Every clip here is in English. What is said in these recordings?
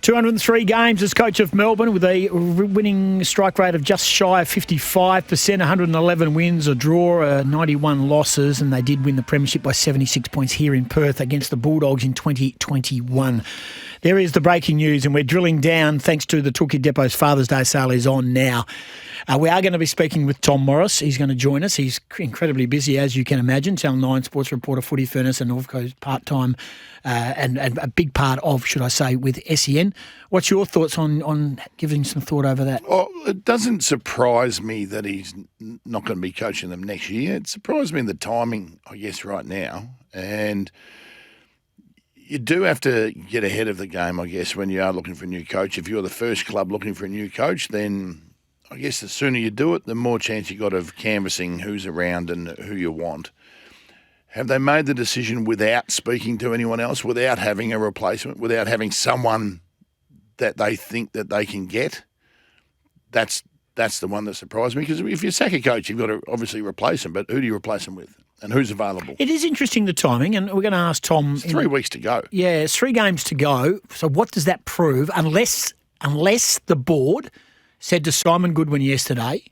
203 games as coach of Melbourne with a winning strike rate of just shy of 55%, 111 wins, a draw, 91 losses, and they did win the premiership by 76 points here in Perth against the Bulldogs in 2021. There is the breaking news, and we're drilling down thanks to the Toolkit Depot's Father's Day sale is on now. We are going to be speaking with Tom Morris. He's going to join us. He's incredibly busy, as you can imagine. Channel 9 sports reporter, footy furnace, and Northcoast part-time and a big part of, should I say, with SEN. What's your thoughts on giving some thought over that? Well, it doesn't surprise me that he's not going to be coaching them next year. It surprised me in the timing, I guess, right now. And you do have to get ahead of the game, I guess, when you are looking for a new coach. If you're the first club looking for a new coach, then I guess the sooner you do it, the more chance you got of canvassing who's around and who you want. Have they made the decision without speaking to anyone else, without having a replacement, without having someone that they think that they can get? That's the one that surprised me, because if you sack a coach, you've got to obviously replace him, but who do you replace him with and who's available? It is interesting, the timing, and we're going to ask Tom. It's 3 weeks to go. Yeah, it's 3 games to go. So what does that prove? Unless the board said to Simon Goodwin yesterday,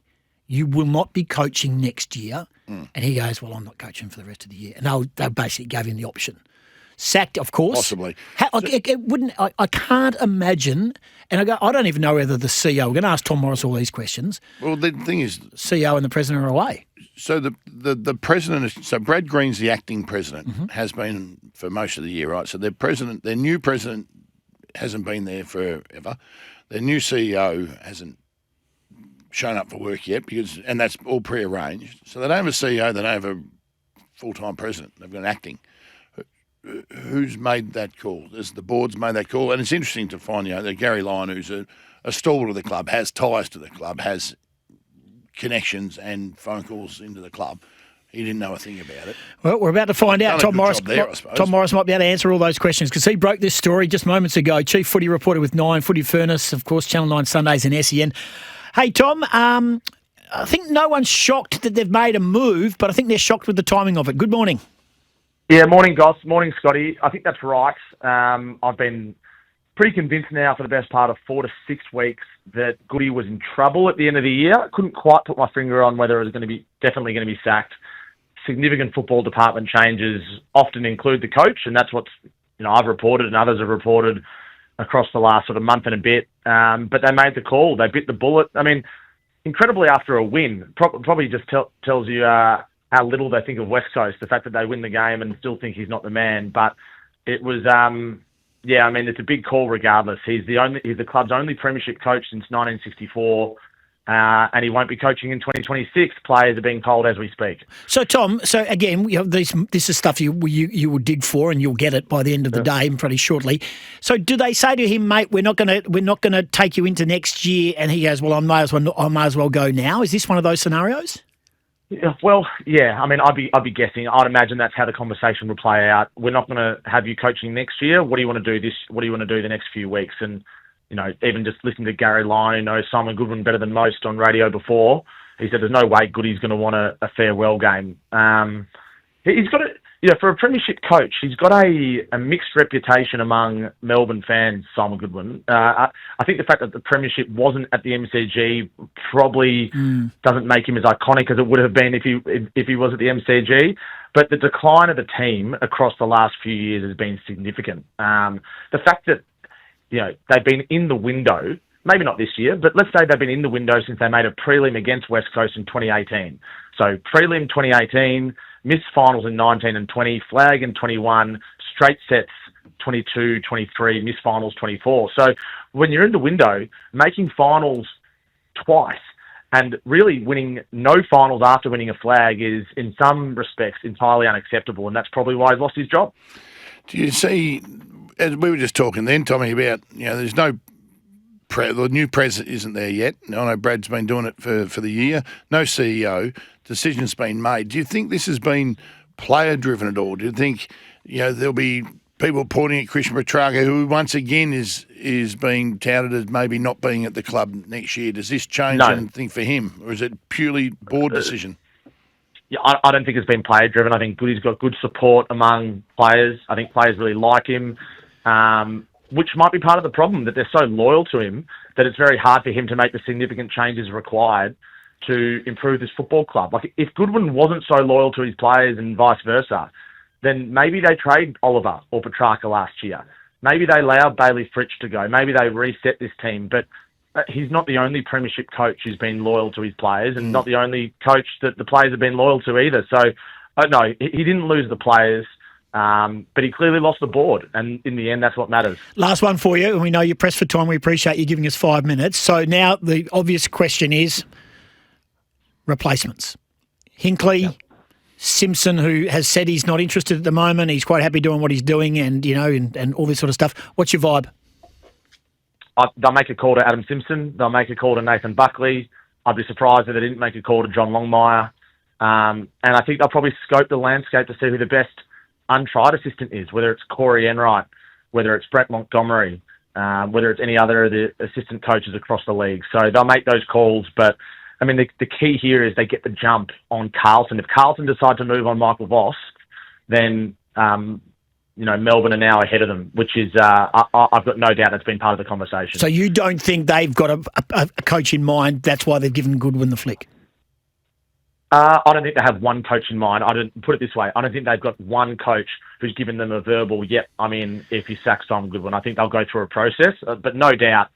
you will not be coaching next year. And he goes, well, I'm not coaching for the rest of the year. And they basically gave him the option. Sacked, of course. Possibly. I can't imagine, and I don't even know whether the CEO, we're going to ask Tom Morris all these questions. Well, the thing is, CEO and the president are away. So the president, so Brad Green's the acting president, has been for most of the year, right? So their new president hasn't been there forever. Their new CEO hasn't shown up for work yet, and that's all prearranged. So they don't have a CEO, they don't have a full-time president. They've got an acting. Who's made that call? The board's made that call, and it's interesting to find that Gary Lyon, who's a stalwart of the club, has ties to the club, has connections and phone calls into the club. He didn't know a thing about it. Well, we're about to find out. Tom Morris might be able to answer all those questions, because he broke this story just moments ago. Chief footy reporter with 9, Footy Furnace, of course, Channel 9 Sundays and SEN. Hey, Tom, I think no one's shocked that they've made a move, but I think they're shocked with the timing of it. Good morning. Yeah, morning, Goss. Morning, Scotty. I think that's right. I've been pretty convinced now for the best part of 4 to 6 weeks that Goody was in trouble at the end of the year. I couldn't quite put my finger on whether it was definitely going to be sacked. Significant football department changes often include the coach, and that's what's I've reported and others have reported across the last sort of month and a bit. But they made the call. They bit the bullet. I mean, incredibly after a win, probably just tells you how little they think of West Coast, the fact that they win the game and still think he's not the man. But it was, it's a big call regardless. He's the club's only premiership coach since 1964. And he won't be coaching in 2026. Players are being told as we speak. So, Tom, again, this is stuff you will dig for, and you'll get it by the end of the day, and pretty shortly. So, do they say to him, mate, we're not going to take you into next year? And he goes, well, I may as well go now. Is this one of those scenarios? Yeah, well, yeah. I mean, I'd be guessing. I'd imagine that's how the conversation will play out. We're not going to have you coaching next year. What do you want to do What do you want to do the next few weeks? And even just listening to Gary Lyon, who knows Simon Goodwin better than most on radio before, he said there's no way Goody's going to want a farewell game. He's got for a premiership coach, he's got a mixed reputation among Melbourne fans, Simon Goodwin. I think the fact that the premiership wasn't at the MCG probably doesn't make him as iconic as it would have been if he was at the MCG. But the decline of the team across the last few years has been significant. The fact that they've been in the window, maybe not this year, but let's say they've been in the window since they made a prelim against West Coast in 2018. So prelim 2018, missed finals in 19 and 20, flag in 21, straight sets 22, 23, missed finals 24. So when you're in the window, making finals twice and really winning no finals after winning a flag is, in some respects, entirely unacceptable, and that's probably why he's lost his job. Do you see, as we were just talking then, Tommy, about, there's no, the new president isn't there yet. I know Brad's been doing it for the year. No CEO. Decision's been made. Do you think this has been player-driven at all? Do you think, there'll be people pointing at Christian Petrarca, who once again is being touted as maybe not being at the club next year? Does this change anything for him, or is it purely board decision? Yeah, I don't think it's been player-driven. I think Goody's got good support among players. I think players really like him. which might be part of the problem, that they're so loyal to him that it's very hard for him to make the significant changes required to improve this football club. Like, if Goodwin wasn't so loyal to his players and vice versa, then maybe they trade Oliver or Petrarca last year. Maybe they allow Bailey Fritsch to go. Maybe they reset this team. But he's not the only premiership coach who's been loyal to his players, and not the only coach that the players have been loyal to either. So, no, he didn't lose the players, but he clearly lost the board. And in the end, that's what matters. Last one for you, and we know you're pressed for time. We appreciate you giving us 5 minutes. So now the obvious question is replacements. Hinkley... Yep. Simpson, who has said he's not interested at the moment. He's quite happy doing what he's doing and all this sort of stuff. What's your vibe? They'll make a call to Adam Simpson. They'll make a call to Nathan Buckley. I'd be surprised if they didn't make a call to John Longmire. And I think they'll probably scope the landscape to see who the best untried assistant is, whether it's Corey Enright, whether it's Brett Montgomery, whether it's any other of the assistant coaches across the league. So they'll make those calls, but I mean, the key here is they get the jump on Carlton. If Carlton decide to move on Michael Voss, then, Melbourne are now ahead of them, which is, I've got no doubt that's been part of the conversation. So you don't think they've got a coach in mind, that's why they've given Goodwin the flick? I don't think they have one coach in mind. I don't put it this way. I don't think they've got one coach who's given them a verbal, yep, I'm in if you sack Simon Goodwin. I think they'll go through a process, but no doubt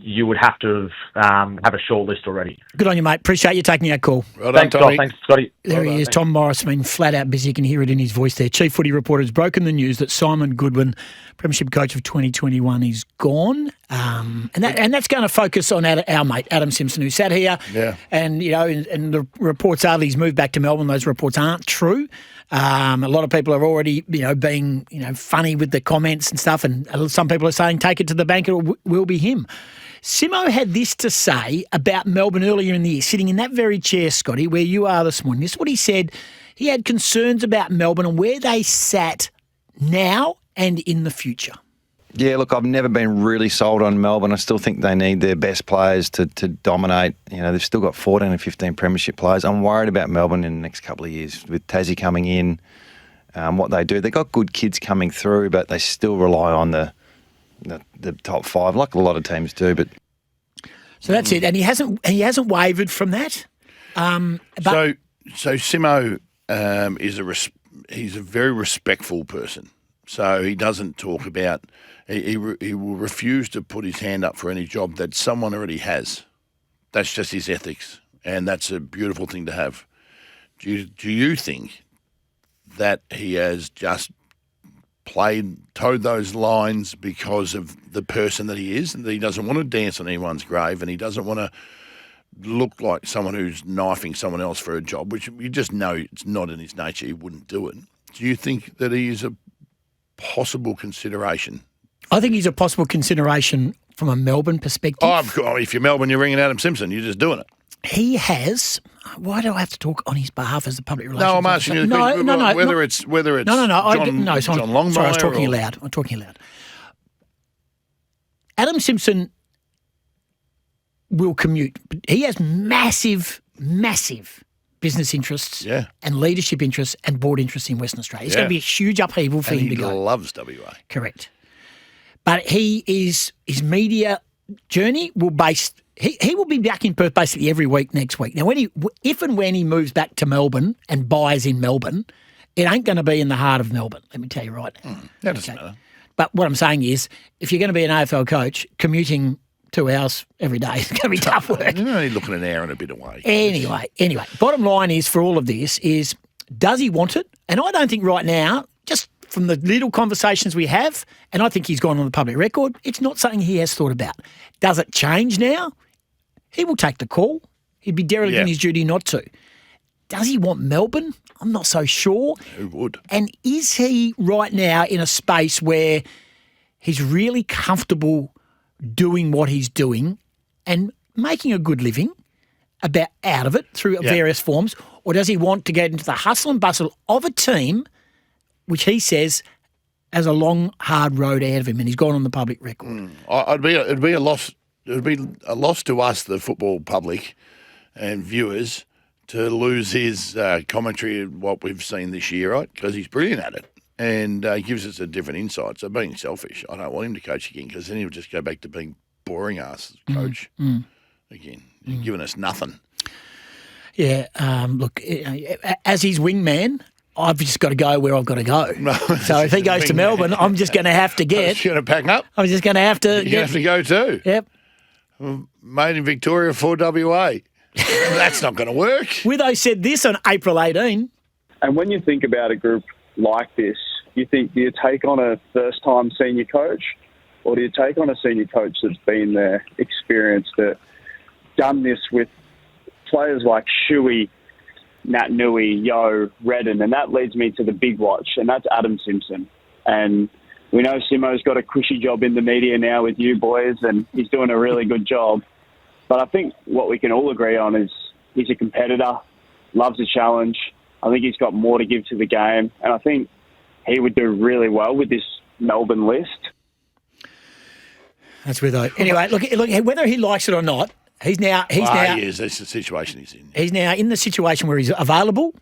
you would have to have a short list already. Good on you, mate. Appreciate you taking our call. Well done, Tommy. Thanks, Scotty. There he is. Tom Morris, been flat out busy. You can hear it in his voice there. Chief Footy Reporter has broken the news that Simon Goodwin, Premiership coach of 2021, is gone. And that's going to focus on our mate, Adam Simpson, who sat here. Yeah. And, and the reports are that he's moved back to Melbourne. Those reports aren't true. A lot of people are already, being, funny with the comments and stuff. And some people are saying, take it to the bank, it will be him. Simo had this to say about Melbourne earlier in the year, sitting in that very chair, Scotty, where you are this morning. This is what he said. He had concerns about Melbourne and where they sat now and in the future. Yeah, look, I've never been really sold on Melbourne. I still think they need their best players to dominate. They've still got 14 or 15 premiership players. I'm worried about Melbourne in the next couple of years with Tassie coming in, what they do. They've got good kids coming through, but they still rely on the top five, like a lot of teams do. But so that's it, and he hasn't wavered from that. So Simo he's a very respectful person. So he doesn't talk about he will refuse to put his hand up for any job that someone already has. That's just his ethics, and that's a beautiful thing to have. Do you think that he has just towed those lines because of the person that he is, and that he doesn't want to dance on anyone's grave, and he doesn't want to look like someone who's knifing someone else for a job, which you just know it's not in his nature. He wouldn't do it. Do you think that he is a possible consideration? I think he's a possible consideration from a Melbourne perspective. Oh, if you're Melbourne, you're ringing Adam Simpson. You're just doing it. He has. Why do I have to talk on his behalf as a public relations officer? No, I'm asking you. Whether it's John Longmire. Sorry, I was talking aloud. I'm talking aloud. Adam Simpson will commute. He has massive business interests and leadership interests and board interests in Western Australia. It's going to be a huge upheaval for him to go. He loves WA. Correct. But his media journey will he will be back in Perth basically every week next week. Now, if and when he moves back to Melbourne and buys in Melbourne, it ain't going to be in the heart of Melbourne, let me tell you right now. That doesn't matter. But what I'm saying is, if you're going to be an AFL coach, commuting 2 hours every day is going to be tough work. You're only looking an hour and a bit away. Anyway, bottom line is for all of this is, does he want it? And I don't think right now, just from the little conversations we have, and I think he's gone on the public record, it's not something he has thought about. Does it change now? He will take the call. He'd be derelict in his duty not to. Does he want Melbourne? I'm not so sure. Who would? And is he right now in a space where he's really comfortable doing what he's doing and making a good living out of it through various forms, or does he want to get into the hustle and bustle of a team which he says has a long, hard road ahead of him, and he's gone on the public record? It'd be a loss. It would be a loss to us, the football public and viewers, to lose his commentary of what we've seen this year, right? Because he's brilliant at it. and gives us a different insight. So being selfish, I don't want him to coach again because then he'll just go back to being boring ass coach again, giving us nothing. Yeah, look, as his wingman, I've just got to go where I've got to go. So if he goes to Melbourne, I'm just going to have to get. You're going to pack up? I'm just going to have to. You have to go too. Yep. Made in Victoria for WA. That's not going to work. Witho said this on April 18. And when you think about a group like this, you think, do you take on a first-time senior coach, or do you take on a senior coach that's been there, experienced it, done this with players like Shuey, Nat Nui, Yo, Redden, and that leads me to the big watch, and that's Adam Simpson. And we know Simo's got a cushy job in the media now with you boys, and he's doing a really good job. But I think what we can all agree on is he's a competitor, loves a challenge. I think he's got more to give to the game, and I think he would do really well with this Melbourne list. That's Witho. Anyway, look, whether he likes it or not, he's now. He is. That's the situation he's in. He's now in the situation where he's available.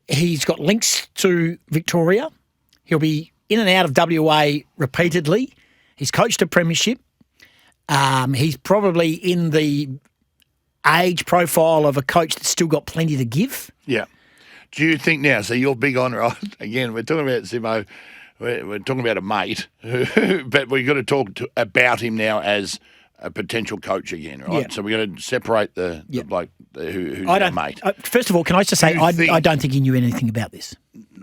He's got links to Victoria. He'll be in and out of WA repeatedly. He's coached a premiership. He's probably in the age profile of a coach that's still got plenty to give. Yeah. Do you think now, so you're big on, right? Again, we're talking about Simo, we're talking about a mate, but we've got to talk about him now as a potential coach again, right? Yeah. So we're going to separate the bloke who's our mate. First of all, can I just say, I don't think he knew anything about this.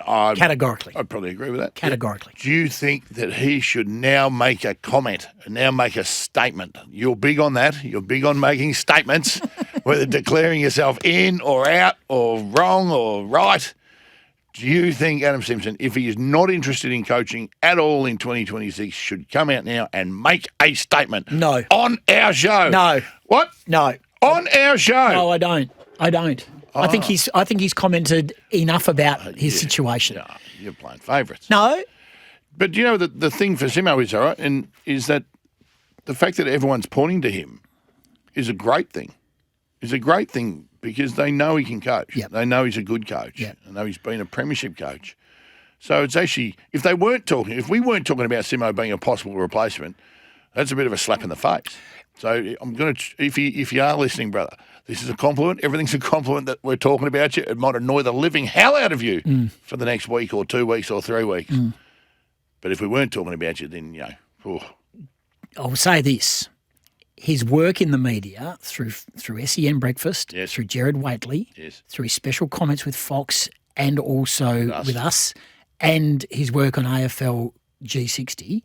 Categorically. I'd probably agree with that. Categorically. Do you think that he should now make a comment, now make a statement? You're big on that. You're big on making statements, whether declaring yourself in or out or wrong or right. Do you think Adam Simpson, if he is not interested in coaching at all in 2026, should come out now and make a statement? No. On our show? No. What? No. On our show? No, I don't. I think he's commented enough about his situation. No, you're playing favourites. No. But you know the thing for Simo is, all right, and is that the fact that everyone's pointing to him is a great thing. Is a great thing because they know he can coach. Yep. They know he's a good coach. Yep. They know he's been a premiership coach. So it's actually, if we weren't talking about Simo being a possible replacement, that's a bit of a slap in the face. So I'm going to, if you are listening, brother, this is a compliment. Everything's a compliment that we're talking about you. It might annoy the living hell out of you for the next week or 2 weeks or 3 weeks. But if we weren't talking about you, then, I'll say this. His work in the media through SEN Breakfast, yes, through Gerard Whateley, yes, through his special comments with Fox and also with us, and his work on AFL G60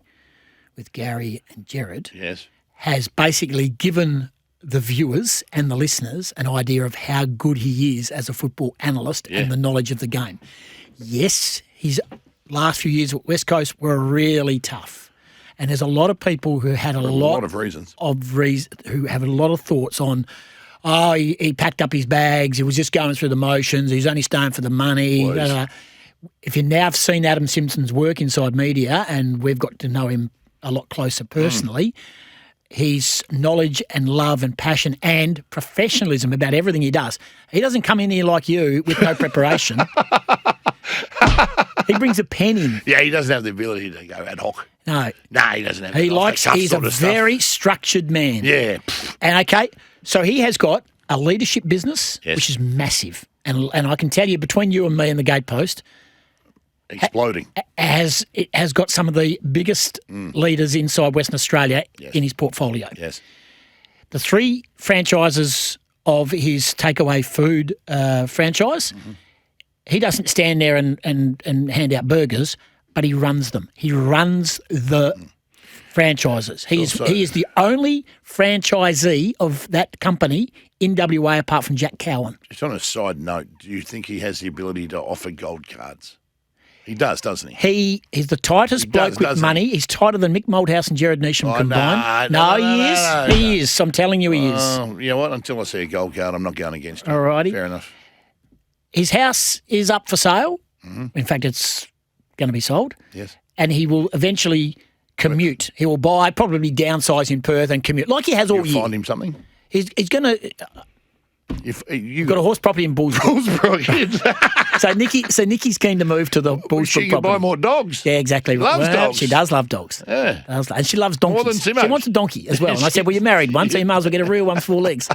with Gary and Gerard, yes, has basically given the viewers and the listeners an idea of how good he is as a football analyst and the knowledge of the game. Yes, his last few years at West Coast were really tough. And there's a lot of people who had a lot of reasons, who have a lot of thoughts on, he packed up his bags, he was just going through the motions, he's only staying for the money. If you now have seen Adam Simpson's work inside media, and we've got to know him a lot closer personally, his knowledge and love and passion and professionalism about everything he does. He doesn't come in here like you with no preparation. He brings a pen in. Yeah, he doesn't have the ability to go ad hoc. No. He doesn't have He's a very structured man. Yeah. And okay, so he has got a leadership business, which is massive. And I can tell you, between you and me and the Gatepost, exploding. It has got some of the biggest leaders inside Western Australia in his portfolio. Yes. The 3 franchises of his takeaway food franchise, he doesn't stand there and hand out burgers, but he runs them. He runs the franchises. He is the only franchisee of that company in WA apart from Jack Cowan. Just on a side note, do you think he has the ability to offer gold cards? He does, doesn't he? He is the tightest bloke with money. He's tighter than Mick Malthouse and Jared Neesham combined. No, he is. He is. I'm telling you, he is. You know what? Until I see a gold card, I'm not going against him. All righty. Fair enough. His house is up for sale. In fact, it's going to be sold. Yes. And he will eventually commute. He will probably downsize in Perth and commute, like he has all year. Find him something? He's going to... If You've got a horse property in Bullsbrook. So Nikki's keen to move to the Bullsbrook she can property. buy more dogs. Yeah, exactly. She loves dogs. She does love dogs. Yeah. And she loves donkeys. More than Simo. She wants a donkey as well. And I said, well, you're married one, so you might as well get a real one with 4 legs.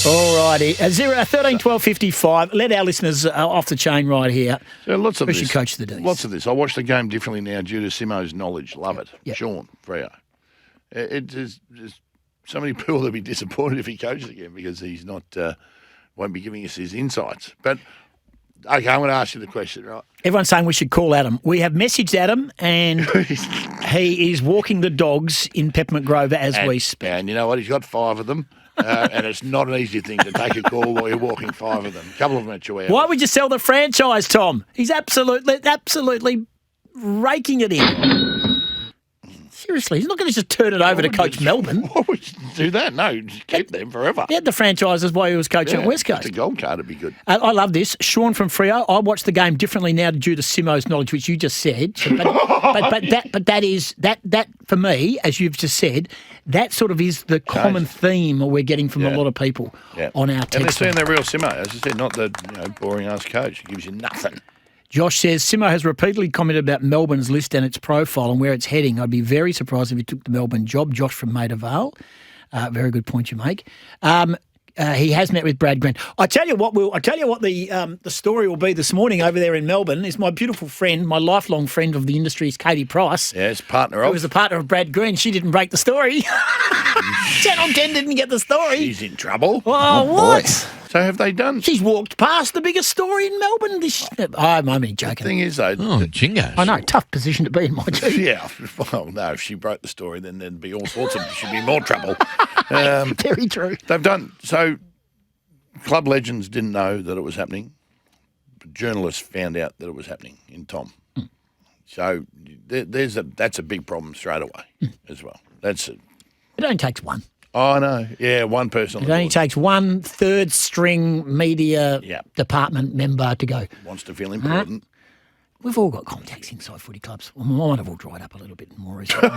All righty. 13 12 55. Let our listeners off the chain right here. So lots of Especially this. coach the D's. Lots of this. I watch the game differently now due to Simo's knowledge. Love it. Yep. Sean, Freo. There's so many people that'll be disappointed if he coaches again because he's not won't be giving us his insights. But okay, I'm going to ask you the question, right? Everyone's saying we should call Adam. We have messaged Adam, and he is walking the dogs in Peppermint Grove as we speak. And you know what? He's got 5 of them. And it's not an easy thing to take a call while you're walking 5 of them. A couple of them at your house. Why would you sell the franchise, Tom? He's absolutely raking it in. Seriously, he's not going to just turn it over to coach Melbourne. Why would you do that? No, just keep them forever. He had the franchises while he was coaching at West Coast. The gold card would be good. I love this. Sean from Freo, I watch the game differently now due to Simo's knowledge, which you just said. But that for me, as you've just said, that sort of is the common theme we're getting from a lot of people on our text. And they're seeing the real Simo, as I said, not the boring ass coach who gives you nothing. Josh says, Simo has repeatedly commented about Melbourne's list and its profile and where it's heading. I'd be very surprised if he took the Melbourne job. Josh from Maida Vale. Very good point you make. He has met with Brad Grant. I tell you what the story will be this morning over there in Melbourne is my beautiful friend, my lifelong friend of the industry is Katie Price. Yes, partner of. Who was the partner of Brad Green. She didn't break the story. Channel 10 didn't get the story. She's in trouble. Oh, what? So have they done? She's walked past the biggest story in Melbourne. I'm only joking. The thing is, though. Oh, jingo. I know, tough position to be in, my dude. Yeah, well, no, if she broke the story, then there'd be all sorts of, she'd be more trouble. Very true. They've done, so club legends didn't know that it was happening, but journalists found out that it was happening in Tom. So that's a big problem straight away as well. It only takes one. Oh, no. Yeah, one person. It only takes one third-string media department member to go. Wants to feel important. We've all got contacts inside footy clubs. Well, mine have all dried up a little bit more recently.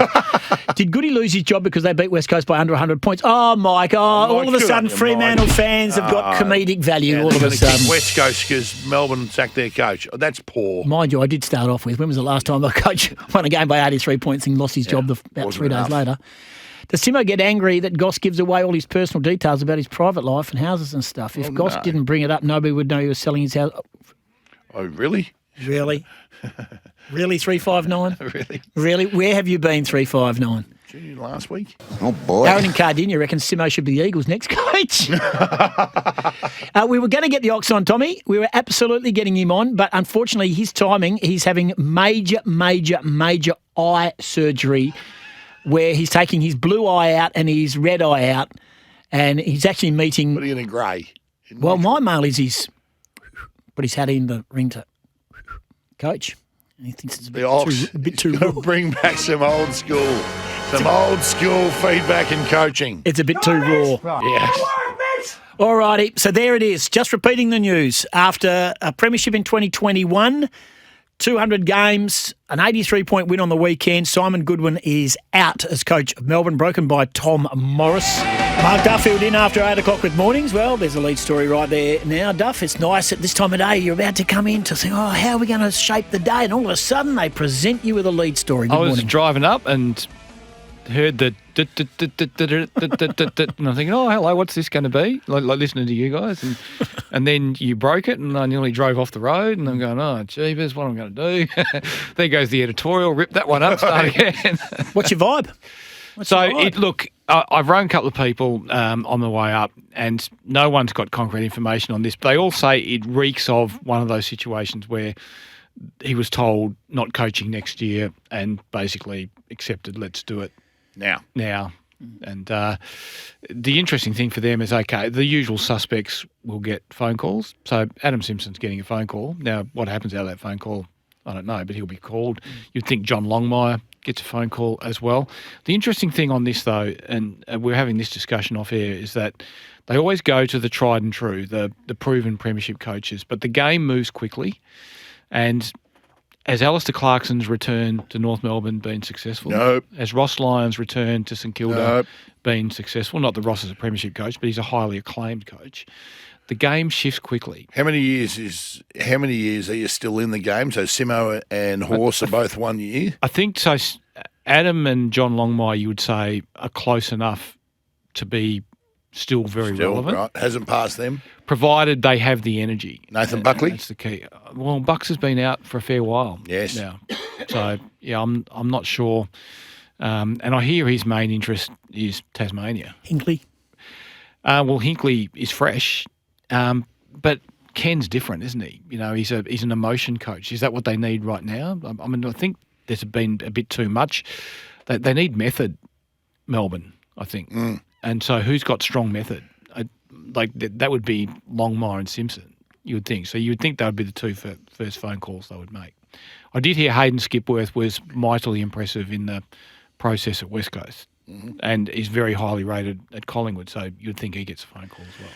Did Goody lose his job because they beat West Coast by under 100 points? Oh, Mike. All of a sudden, Fremantle fans have got comedic value all of a sudden. West Coast because Melbourne sacked their coach. Oh, that's poor. Mind you, I did start off with, when was the last time the coach won a game by 83 points and lost his job about 3 days later? Does Simo get angry that Goss gives away all his personal details about his private life and houses and stuff? If Goss didn't bring it up, nobody would know he was selling his house. Oh, really? Really? Really, 359? Really? Really? Where have you been, 359? Last week. Oh, boy. Aaron and Cardinia reckons Simo should be the Eagles' next coach. We were going to get the Ox on, Tommy. We were absolutely getting him on, but unfortunately his timing, he's having major eye surgery where he's taking his blue eye out and his red eye out, and he's actually meeting... What are you going to grey? Well, my mail is he's put his hat in the ring to coach. And he thinks it's a bit too raw. Bring back some old school feedback and coaching. It's a bit too raw. Yes. All righty, so there it is. Just repeating the news. After a premiership in 2021, 200 games, an 83-point win on the weekend, Simon Goodwin is out as coach of Melbourne, broken by Tom Morris. Mark Duffield in after 8 o'clock with mornings. Well, there's a lead story right there now, Duff. It's nice at this time of day. You're about to come in to think, how are we going to shape the day? And all of a sudden, they present you with a lead story. Good I was morning. driving up and heard the and I'm thinking, oh, hello, what's this going to be? Like listening to you guys. And then you broke it and I nearly drove off the road and I'm going, oh, jeebus, what am I going to do? There goes the editorial, rip that one up, start again. What's your vibe? I've rung a couple of people on the way up and no one's got concrete information on this, but they all say it reeks of one of those situations where he was told not coaching next year and basically accepted, let's do it now. And the interesting thing for them is, okay, the usual suspects will get phone calls. So Adam Simpson's getting a phone call. Now, what happens out of that phone call, I don't know, but he'll be called. You'd think John Longmire gets a phone call as well. The interesting thing on this, though, and we're having this discussion off air, is that they always go to the tried and true, the proven premiership coaches, but the game moves quickly. And Has Alistair Clarkson's return to North Melbourne been successful? Nope. Has Ross Lyon's return to St Kilda Nope. been successful? Not that Ross is a premiership coach, but he's a highly acclaimed coach. The game shifts quickly. How many years are you still in the game? So Simo and Horse are both 1 year. I think so. Adam and John Longmire, you would say, are close enough to be still very relevant. Right. Hasn't passed them. Provided they have the energy. Nathan Buckley? That's the key. Well, Bucks has been out for a fair while. Yes. Now. So, yeah, I'm not sure. And I hear his main interest is Tasmania. Hinkley. Well, Hinkley is fresh, but Ken's different, isn't he? You know, he's an emotion coach. Is that what they need right now? I mean, I think there's been a bit too much. They need method, Melbourne, I think. And so who's got strong method? That would be Longmire and Simpson, you would think. So you would think that would be the two first phone calls they would make. I did hear Hayden Skipworth was mightily impressive in the process at West Coast and is very highly rated at Collingwood, so you'd think he gets a phone call as well.